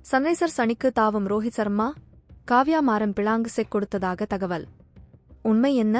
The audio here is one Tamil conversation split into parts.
சன்ரைசர்ஸ் அணிக்கு தாவும் ரோஹித் சர்மா காவ்யா மாரன் பிளாங்கு செக் கொடுத்ததாக தகவல். உண்மை என்ன?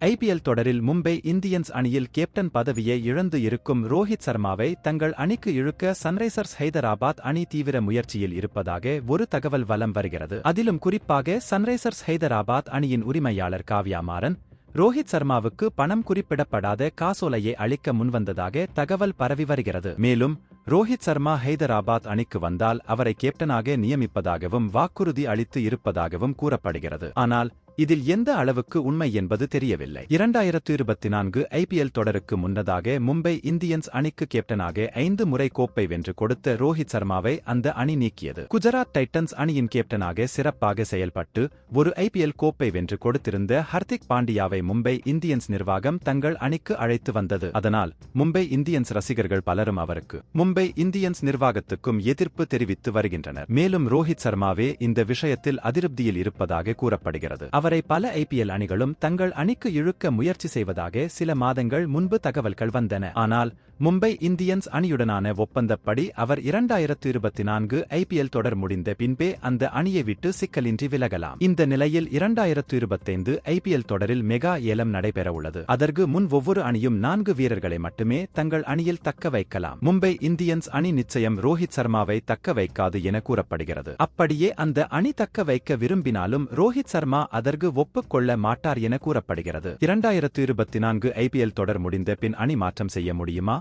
ஐபிஎல் தொடரில் மும்பை இந்தியன்ஸ் அணியில் கேப்டன் பதவியை இழந்து இருக்கும் ரோஹித் சர்மாவை தங்கள் அணிக்கு இழுக்க சன்ரைசர்ஸ் ஹைதராபாத் அணி தீவிர முயற்சியில் இருப்பதாக ஒரு தகவல் வலம் வருகிறது. அதிலும் குறிப்பாக சன்ரைசர்ஸ் ஹைதராபாத் அணியின் உரிமையாளர் காவ்யா மாரன் ரோஹித் சர்மாவுக்கு பணம் குறிப்பிடப்படாத காசோலையை அளிக்க முன்வந்ததாக தகவல் பரவி வருகிறது. மேலும் ரோஹித் சர்மா ஹைதராபாத் அணிக்கு வந்தால் அவரை கேப்டனாக நியமிப்பதாகவும் வாக்குறுதி அளித்து இருப்பதாகவும் கூறப்படுகிறது. ஆனால் இதில் எந்த அளவுக்கு உண்மை என்பது தெரியவில்லை. 2024 ஐபிஎல் தொடருக்கு முன்னதாக மும்பை இந்தியன்ஸ் அணிக்கு கேப்டனாக 5 முறை கோப்பை வென்று கொடுத்த ரோஹித் சர்மாவை அந்த அணி நீக்கியது. குஜராத் டைட்டன்ஸ் அணியின் கேப்டனாக சிறப்பாக செயல்பட்டு ஒரு ஐபிஎல் கோப்பை வென்று கொடுத்திருந்த ஹர்திக் பாண்டியாவை மும்பை இந்தியன்ஸ் நிர்வாகம் தங்கள் அணிக்கு அழைத்து வந்தது. அதனால் மும்பை இந்தியன்ஸ் ரசிகர்கள் பலரும் அவருக்கு மும்பை இந்தியன்ஸ் நிர்வாகத்துக்கும் எதிர்ப்பு தெரிவித்து வருகின்றனர். மேலும் ரோஹித் சர்மாவே இந்த விஷயத்தில் அதிருப்தியில் இருப்பதாக கூறப்படுகிறது. அவரை பல ஐபிஎல் அணிகளும் தங்கள் அணிக்கு இழுக்க முயற்சி செய்வதாக சில மாதங்கள் முன்பு தகவல்கள் வந்தன. ஆனால் மும்பை இந்தியன்ஸ் அணியுடனான ஒப்பந்தப்படி அவர் 2024 ஐபிஎல் தொடர் முடிந்த பின்பே அந்த அணியை விட்டு சிக்கலின்றி விலகலாம். இந்த நிலையில் 2025 ஐபிஎல் தொடரில் மெகா ஏலம் நடைபெறவுள்ளது. அதற்கு முன் ஒவ்வொரு அணியும் 4 வீரர்களை மட்டுமே தங்கள் அணியில் தக்க வைக்கலாம். மும்பை இந்தியன்ஸ் அணி நிச்சயம் ரோஹித் சர்மாவை தக்க வைக்காது என கூறப்படுகிறது. அப்படியே அந்த அணி தக்க வைக்க விரும்பினாலும் ரோஹித் சர்மா அதற்கு ஒப்புக்கொள்ள மாட்டார் என கூறப்படுகிறது. 2024 ஐபிஎல் தொடர் முடிந்த பின் அணி மாற்றம் செய்ய முடியுமா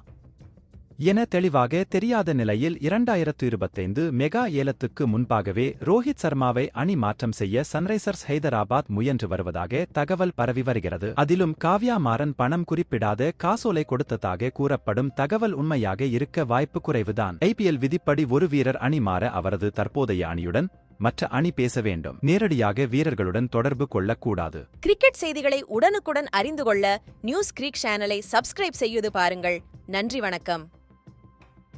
என தெளிவாக தெரியாத நிலையில் 2025 மெகா ஏலத்துக்கு முன்பாகவே ரோஹித் சர்மாவை அணி மாற்றம் செய்ய சன்ரைசர்ஸ் ஹைதராபாத் முயன்று வருவதாக தகவல் பரவி வருகிறது. அதிலும் காவ்யா மாரன் பணம் குறிப்பிடாத காசோலை கொடுத்ததாக கூறப்படும் தகவல் உண்மையாக இருக்க வாய்ப்பு குறைவுதான். ஐபிஎல் விதிப்படி ஒரு வீரர் அணி மாற அவரது தற்போதைய அணியுடன் மற்ற அணி பேச வேண்டும். நேரடியாக வீரர்களுடன் தொடர்பு கொள்ளக்கூடாது. கிரிக்கெட் செய்திகளை உடனுக்குடன் அறிந்து கொள்ள நியூஸ் கிரிக் சேனலை சப்ஸ்கிரைப் செய்து பாருங்கள். நன்றி, வணக்கம்.